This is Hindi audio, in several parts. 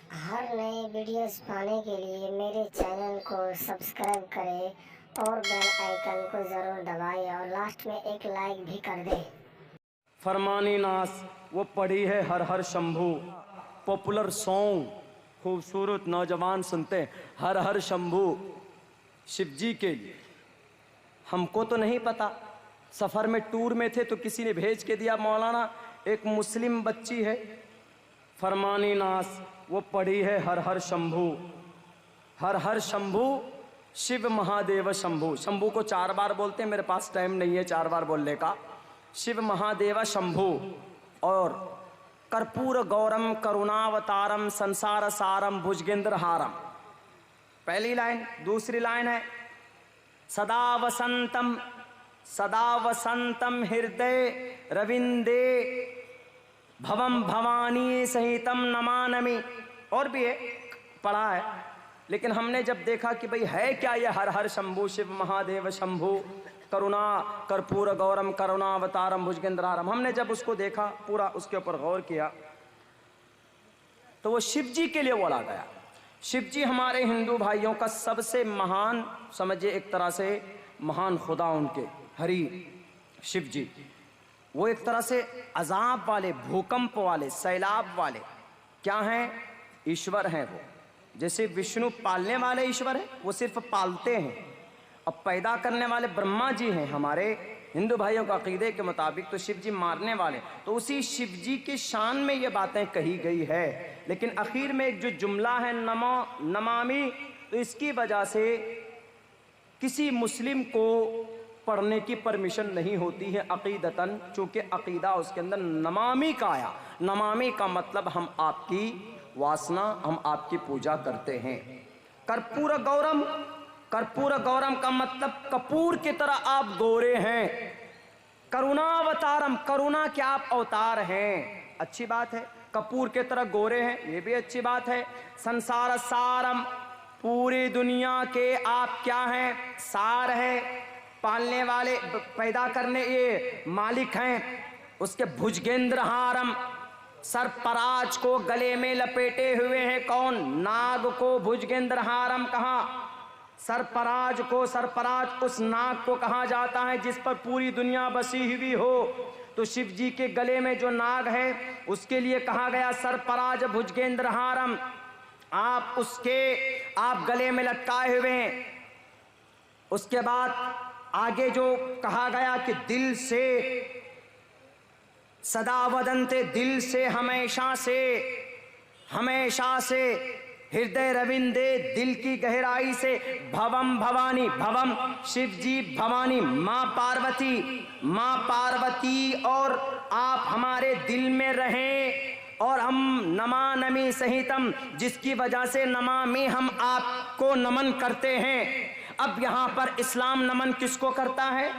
हर नए वीडियोस पाने के लिए मेरे चैनल को सब्सक्राइब करें और बेल आइकन को ज़रूर दबाएं और लास्ट में एक लाइक भी कर दें। फरमानी नास वो पढ़ी है हर हर शंभू, पॉपुलर सॉन्ग खूबसूरत नौजवान सुनते हैं हर हर शंभू शिव जी के लिए। हमको तो नहीं पता, सफ़र में टूर में थे तो किसी ने भेज के दिया, मौलाना एक मुस्लिम बच्ची है फरमानी नास वो पढ़ी है हर हर शंभू, हर हर शंभू शिव महादेव शंभू। शंभू को 4 बार बोलते हैं, मेरे पास टाइम नहीं है 4 बार बोलने का। शिव महादेव शंभू और कर्पूर गौरम करुणावतारम संसार सारम भुजगेंद्र हारम, पहली लाइन। दूसरी लाइन है सदा वसंतम हृदय रविंदे भवम भवानी सहितम नमानमि। और भी है, पढ़ा है, लेकिन हमने जब देखा कि भाई है क्या ये हर हर शंभू शिव महादेव शंभू करुणा कर्पूर गौरम करुणावतारम भुजगेंद्रारम, हमने जब उसको देखा पूरा उसके ऊपर गौर किया तो वो शिव जी के लिए बोला गया। शिव जी हमारे हिंदू भाइयों का सबसे महान, समझिए एक तरह से महान खुदा, उनके हरि शिव जी वो एक तरह से अजाब वाले, भूकंप वाले, सैलाब वाले क्या हैं? ईश्वर हैं वो। जैसे विष्णु पालने वाले ईश्वर हैं, वो सिर्फ पालते हैं, अब पैदा करने वाले ब्रह्मा जी हैं हमारे हिंदू भाइयों का अकीदे के मुताबिक, तो शिव जी मारने वाले। तो उसी शिव जी की शान में ये बातें कही गई है। लेकिन आखिर में एक जो जुमला है नमो नमामि, तो इसकी वजह से किसी मुस्लिम को पढ़ने की परमिशन नहीं होती है अकीदतन, चूँकि अकीदा उसके अंदर नमामि का आया। नमामि का मतलब हम आपकी वासना, हम आपकी पूजा करते हैं। कर्पूर गौरम, कर्पूर गौरम का मतलब कपूर की तरह आप गोरे हैं। करुणावतारम, करुणा के आप अवतार हैं, अच्छी बात है। कपूर की तरह गोरे हैं, ये भी अच्छी बात है। संसार सारम, पूरी दुनिया के आप क्या हैं? सार है, पालने वाले, पैदा करने ये मालिक हैं। उसके भुजगेंद्र हारम, सरपराज को गले में लपेटे हुए हैं कौन? नाग को भुजगेंद्र हारम कहा। सरपराज को, सरपराज उस नाग को कहा जाता है जिस पर पूरी दुनिया बसी हुई हो। तो शिव जी के गले में जो नाग है उसके लिए कहा गया सरपराज भुजगेंद्र हारम। आप उसके आप गले में लटकाए हुए हैं। उसके बाद आगे जो कहा गया कि दिल से सदा वदंते, दिल से, हमेशा से हृदय रविंदे, दिल की गहराई से। भवम भवानी, भवम शिव जी, भवानी माँ पार्वती और आप हमारे दिल में रहें। और हम नमानमि सहितम, जिसकी वजह से नमामि, हम आपको नमन करते हैं। अब यहाँ पर इस्लाम नमन किसको करता है?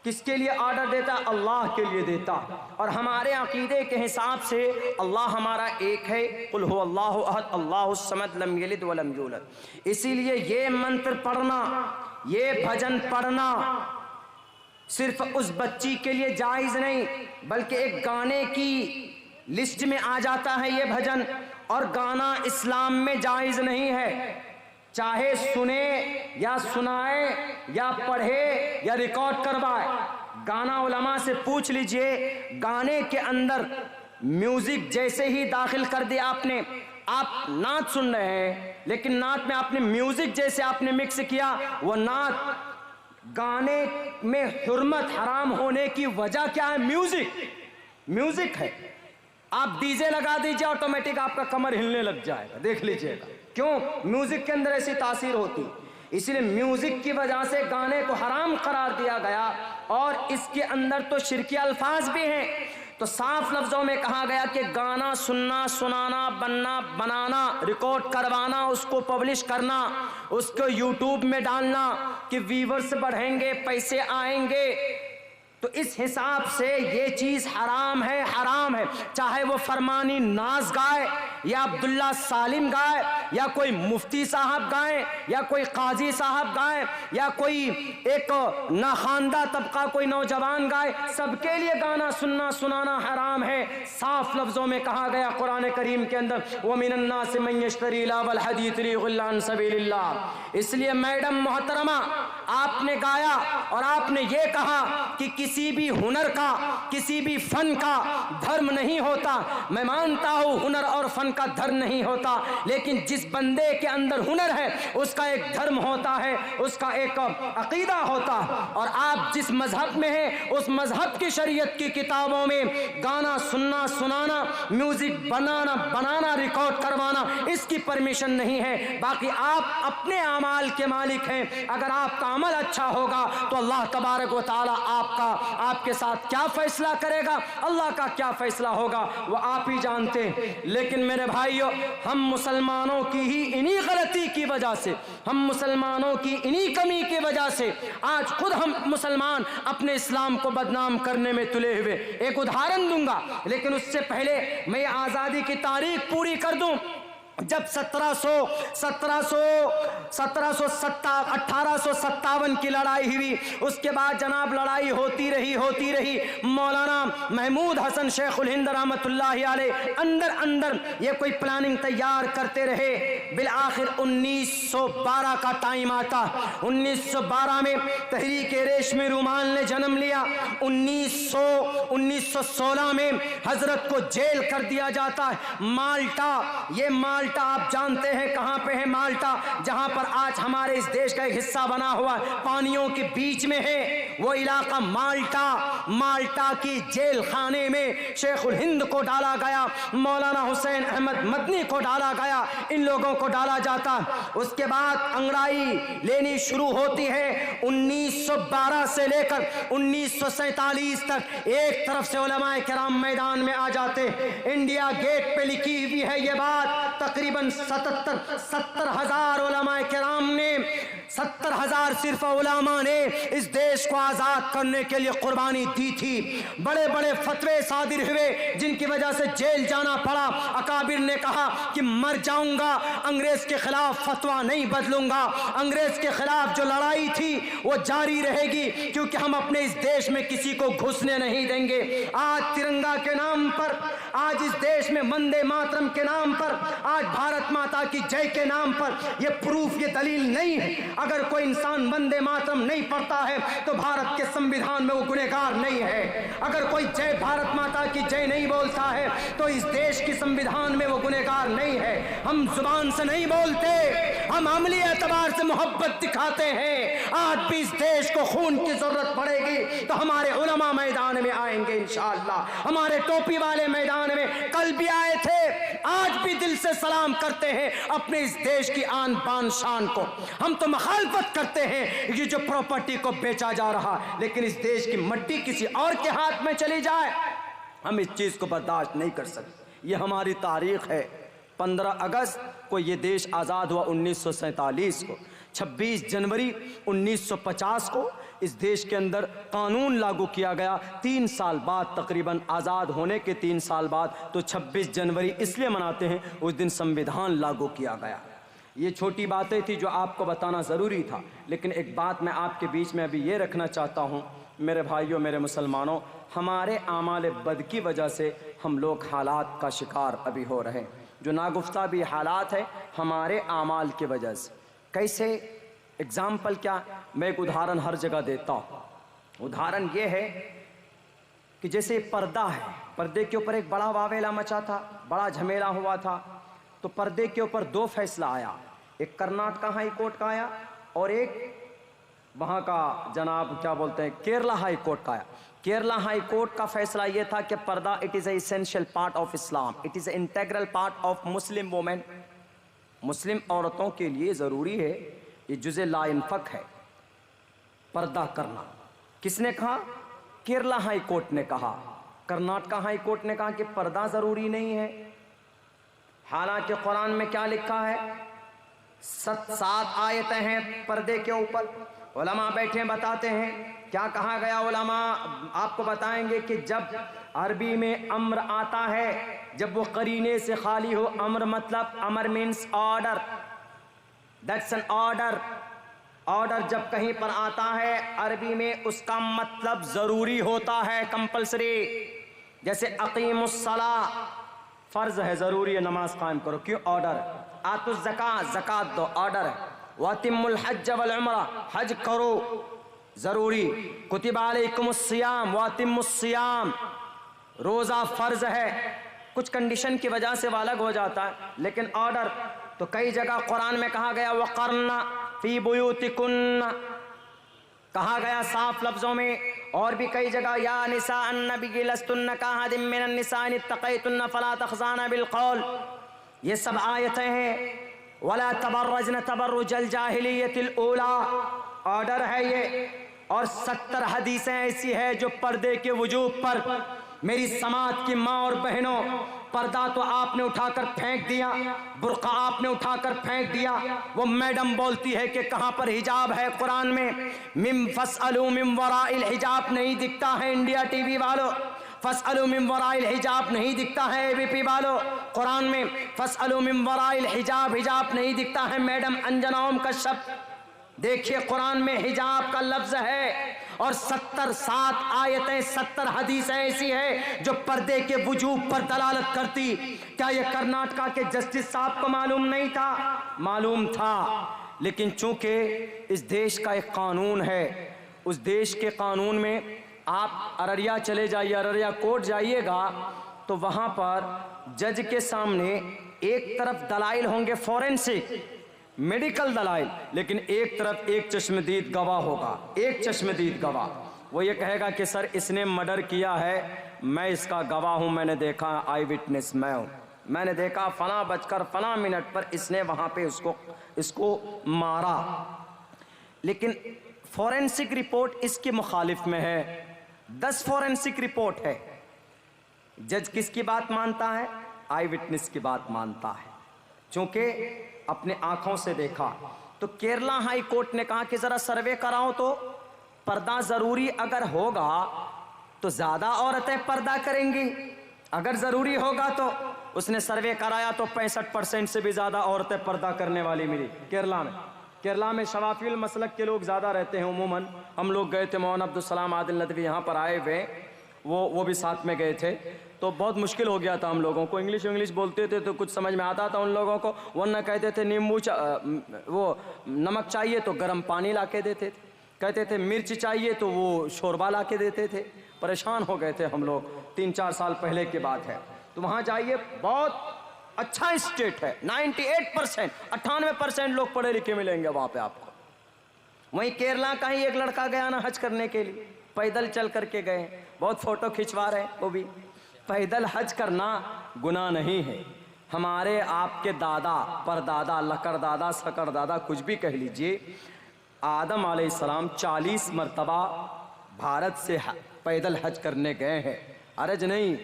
किसके लिए ऑर्डर देता? अल्लाह के लिए देता। और हमारे अकीदे के हिसाब से अल्लाह हमारा एक है, कुल हु अल्लाहु अहद अल्लाहु समद लम यलिद वलम यूलद। इसीलिए ये मंत्र पढ़ना, ये भजन पढ़ना सिर्फ उस बच्ची के लिए जायज़ नहीं, बल्कि एक गाने की लिस्ट में आ जाता है ये भजन। और गाना इस्लाम में जायज़ नहीं है, चाहे सुने या सुनाए या पढ़े या रिकॉर्ड करवाए। गाना उलमा से पूछ लीजिए, गाने के अंदर म्यूजिक जैसे ही दाखिल कर दिया आपने, आप नात सुन रहे हैं लेकिन नात में आपने म्यूजिक जैसे आपने मिक्स किया, वो नात गाने में हुर्मत हराम होने की वजह क्या है? म्यूजिक है। आप डीजे लगा दीजिए, ऑटोमेटिक आपका कमर हिलने लग जाएगा, देख लीजिएगा। क्यों? म्यूजिक के अंदर ऐसी तासीर होती। इसलिए म्यूजिक की वजह से गाने को हराम करार दिया गया। और इसके अंदर तो शिरकी अल्फाज भी हैं। तो साफ लफ्जों में कहा गया कि गाना सुनना, सुनाना, बनना, बनाना, रिकॉर्ड करवाना, उसको पब्लिश करना, उसको यूट्यूब में डालना कि व्यूअर्स बढ़ेंगे, पैसे आएंगे, तो इस हिसाब से ये चीज हराम है, हराम है। चाहे वो फरमानी नाज गाए या अब्दुल्ला सालिम गाए, या कोई मुफ्ती साहब गाएं, या कोई काजी साहब गाएं, या कोई एक नाखानदा तबका कोई नौजवान गाए, सबके लिए गाना सुनना सुनाना हराम है। साफ लफ्जों में कहा गया कुरान करीम के अंदर, वो मिनन्नास मन यश्तरी लावल हदीथ लिगुल्लान सबीलिल्लाह। इसलिए मैडम मोहतरमा, आपने गाया और आपने ये कहा कि किसी भी हुनर का, किसी भी फन का धर्म नहीं होता। मैं मानता हूं हुनर और फन का धर्म नहीं होता, लेकिन जिस बंदे के अंदर हुनर है उसका एक धर्म होता है, उसका एक अकीदा होता। और आप जिस मजहब में हैं उस मजहब की शरीयत की किताबों में गाना सुनना सुनाना, म्यूजिक बनाना रिकॉर्ड करवाना, इसकी परमिशन नहीं है। बाकी आप अपने अमाल के मालिक हैं। अगर आपका अमल अच्छा होगा तो अल्लाह तबारक व तआला आपके साथ क्या फैसला करेगा, अल्लाह का क्या फैसला होगा वो आप ही जानते हैं। लेकिन मेरे भाइयों, हम मुसलमानों की ही इन्हीं गलती की वजह से, हम मुसलमानों की इन्हीं कमी की वजह से आज खुद हम मुसलमान अपने इस्लाम को बदनाम करने में तुले हुए। एक उदाहरण दूंगा, लेकिन उससे पहले मैं आज़ादी की तारीख पूरी कर दूं। जब 1857 की लड़ाई हुई, उसके बाद जनाब लड़ाई होती रही। मौलाना महमूद हसन शेखुल हिंद रहमतुल्लाहि अलैह अंदर ये कोई प्लानिंग तैयार करते रहे। बिल आखिर 1912 का टाइम आता। 1912 में तहरीक रेशमी रुमाल ने जन्म लिया। 1916 में हजरत को जेल कर दिया जाता है। माल्टा, ये माल्टा आप जानते हैं कहां पे है माल्टा, जहां पर आज हमारे इस देश का एक हिस्सा बना हुआ पानियों के बीच में है वो इलाका माल्टा की जेल खाने में शेखुल हिंद को डाला गया, मौलाना हुसैन अहमद मदनी को डाला गया, इन लोगों को डाला जाता। उसके बाद अंग्रेजी लेनी शुरू होती है। 1912 से लेकर 1947 तक एक तरफ से उलमाए किराम मैदान में आ जाते। इंडिया गेट पे लिखी हुई है ये बात, तकरीबन 70,000 उलमाए किराम ने, 70,000 सिर्फ उलमा ने इस देश को आजाद करने के लिए कुर्बानी दी थी। बड़े बड़े फतवे सादिर हुए जिनकी वजह से जेल जाना पड़ा। अकाबिर ने कहा कि मर जाऊंगा, अंग्रेज के खिलाफ फतवा नहीं बदलूंगा, अंग्रेज के खिलाफ जो लड़ाई थी वो जारी रहेगी, क्योंकि हम अपने इस देश में किसी को घुसने नहीं देंगे। आज तिरंगा के नाम पर, आज इस देश में वंदे मातरम के नाम पर, आज भारत माता की जय के नाम पर, ये प्रूफ, ये दलील नहीं है। अगर कोई इंसान वंदे मातरम नहीं पढ़ता है तो भारत के संविधान में वो गुनहगार नहीं है। अगर कोई जय भारत माता की जय नहीं बोलता है तो इस देश की संविधान में वो गुनहगार नहीं है। हम जुबान से नहीं बोलते, हम अमली एतबार से मोहब्बत दिखाते हैं। आज भी इस देश को खून की जरूरत पड़ेगी तो हमारे उलमा मैदान में आएंगे इंशाअल्लाह। हमारे टोपी वाले मैदान में कल भी आए थे, आज भी दिल से सलाम करते हैं अपने इस देश की आन बान शान को। हम तो मुखालफत करते हैं ये जो प्रॉपर्टी को बेचा जा रहा, लेकिन इस देश की मट्टी किसी और के हाथ में चली जाए, हम इस चीज को बर्दाश्त नहीं कर सकते। ये हमारी तारीख है। 15 अगस्त को ये देश आज़ाद हुआ 1947 को। 26 जनवरी 1950 को इस देश के अंदर कानून लागू किया गया। 3 साल बाद, तकरीबन आज़ाद होने के 3 साल बाद, तो 26 जनवरी इसलिए मनाते हैं, उस दिन संविधान लागू किया गया। ये छोटी बातें थी जो आपको बताना ज़रूरी था। लेकिन एक बात मैं आपके बीच में अभी ये रखना चाहता हूँ, मेरे भाइयों, मेरे मुसलमानों, हमारे आमाल बद की वजह से हम लोग हालात का शिकार अभी हो रहे हैं। जो नागुफ्ता भी हालात है हमारे आमाल की वजह से। कैसे? एग्जाम्पल क्या, मैं एक उदाहरण हर जगह देता हूँ। उदाहरण ये है कि जैसे पर्दा है, पर्दे के ऊपर एक बड़ा वावेला मचा था, बड़ा झमेला हुआ था। तो पर्दे के ऊपर 2 फैसला आया, एक कर्नाटका हाई कोर्ट का आया और एक वहाँ का जनाब क्या बोलते हैं केरला हाई कोर्ट का आया। केरला हाई कोर्ट का फैसला यह था कि पर्दा it is a essential part of Islam, it is a integral part of Muslim women. Muslim औरतों के लिए ज़रूरी है, ये जुज़े ला इनफक है पर्दा करना। किसने कहा? केरला हाई कोर्ट ने कहा। कर्नाटका हाई कोर्ट ने कहा कि पर्दा ज़रूरी नहीं है। हालांकि कुरान में क्या लिखा है? 7 आयतें हैं पर्दे के ऊपर। उलमा बैठे बताते हैं क्या कहा गया। उलमा आपको बताएंगे कि जब अरबी में अम्र आता है जब वो करीने से खाली हो। अम्र मतलब, अमर means order, that's an order. Order जब कहीं पर आता है अरबी में उसका मतलब जरूरी होता है, कंपल्सरी। जैसे अकीमुस्सला, फर्ज है, जरूरी है, नमाज कायम करो, क्यों? ऑर्डर। आतुज़ ज़कात, ज़कात दो, ऑर्डर है। वतिम्मुल हज्ज वल उम्रा, हज करो, जरूरी। कुतिबा अलैकुमुस्सियाम वतिम्मुस्सियाम, रोजा फर्ज है। कुछ कंडीशन की वजह से वो अलग हो जाता है, लेकिन ऑर्डर। तो कई जगह कुरान में कहा गया वक़रना फी बुयूतिकुन्ना, कहा गया साफ लफ्जों में। और भी कई जगह या निसा अन्नबी लस्तुन्ना काहदिम मिनन निसा इन इत्तक़ैतुन्ना फला तख़ज़ाना बिल क़ौल, ये सब आयतें हैं। वला तबर्रजन तबर्रुजल जाहिलियतिल ऊला, ऑर्डर है ये। और 70 हदीसें ऐसी है जो पर्दे के वजूब पर। मेरी समाज की माँ और बहनों, पर्दा तो आपने उठाकर फेंक दिया, बुर्का आपने उठाकर फेंक दिया। वो मैडम बोलती है कि कहाँ पर हिजाब है कुरान में? मिम फसअलू मिम वराइल हिजाब नहीं दिखता है इंडिया टीवी वालों, फसअलू मिम वराइल हिजाब नहीं दिखता है एबीपी वालों। कुरान में फसअलू मिम वराइल हिजाब, हिजाब नहीं दिखता है मैडम अंजना ओम कश्यप। देखिए कुरान में हिजाब का लफ्ज है और 7 आयतें 70 हदीसें ऐसी है जो पर्दे के वजूब पर दलालत करती। क्या ये कर्नाटका के जस्टिस साहब को मालूम नहीं था? मालूम था, लेकिन चूंकि इस देश का एक कानून है, उस देश के कानून में आप अररिया चले जाइए, अररिया कोर्ट जाइएगा तो वहां पर जज के सामने एक तरफ दलाइल होंगे फॉरेंसिक मेडिकल दलाइल, लेकिन एक तरफ एक चश्मदीद गवाह होगा, एक चश्मदीद गवाह। वो ये कहेगा कि सर इसने मर्डर किया है, मैं इसका गवाह हूं, मैंने देखा, आई विटनेस मैं हूं, मैंने देखा फला बजकर फला मिनट पर इसने वहां पे इसको मारा। लेकिन फॉरेंसिक रिपोर्ट इसके मुखालिफ में है। 10 फॉरेंसिक रिपोर्ट है। जज किसकी बात मानता है? आई विटनेस की बात मानता है, चूंकि अपने आंखों से देखा। तो केरला हाई कोर्ट ने कहा कि जरा सर्वे कराओ तो पर्दा जरूरी अगर होगा तो ज्यादा औरतें पर्दा करेंगी, अगर जरूरी होगा तो। उसने सर्वे कराया तो 65% से भी ज्यादा औरतें पर्दा करने वाली मिली केरला में। केरला में शवाफिल मसलक के लोग ज्यादा रहते हैं उमूमन। हम लोग गए थे, मौलाना अब्दुल सलाम आदिल नदवी यहाँ पर आए हुए, वो भी साथ में गए थे। तो बहुत मुश्किल हो गया था हम लोगों को, इंग्लिश बोलते थे तो कुछ समझ में आता था उन लोगों को। वरना कहते थे नींबू वो नमक चाहिए तो गर्म पानी ला के देते थे, कहते थे मिर्च चाहिए तो वो शोरबा ला के देते थे। परेशान हो गए थे हम लोग, 3-4 साल पहले की बात है। तो वहाँ जाइए, बहुत अच्छा स्टेट है, 98%, 98% लोग पढ़े लिखे मिलेंगे वहाँ पे आपको। वहीं केरला का ही एक लड़का गया ना हज करने के लिए, पैदल चल करके गए, बहुत फोटो खिंचवा रहे। वो भी पैदल हज करना गुनाह नहीं है। हमारे आपके दादा, परदादा, लकड़दादा, सकड़दादा, कुछ भी कह लीजिए, आदम अलैहिस्सलाम 40 मरतबा भारत से पैदल हज करने गए हैं, अरज नहीं।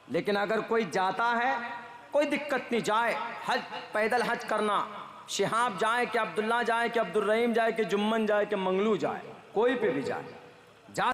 लेकिन अगर कोई जाता है कोई दिक्कत नहीं, जाए हज, पैदल हज करना। शिहाब जाए कि अब्दुल्ला जाए कि अब्दुल रहीम जाए कि जुम्मन जाए कि मंगलू जाए, कोई पे भी जाए,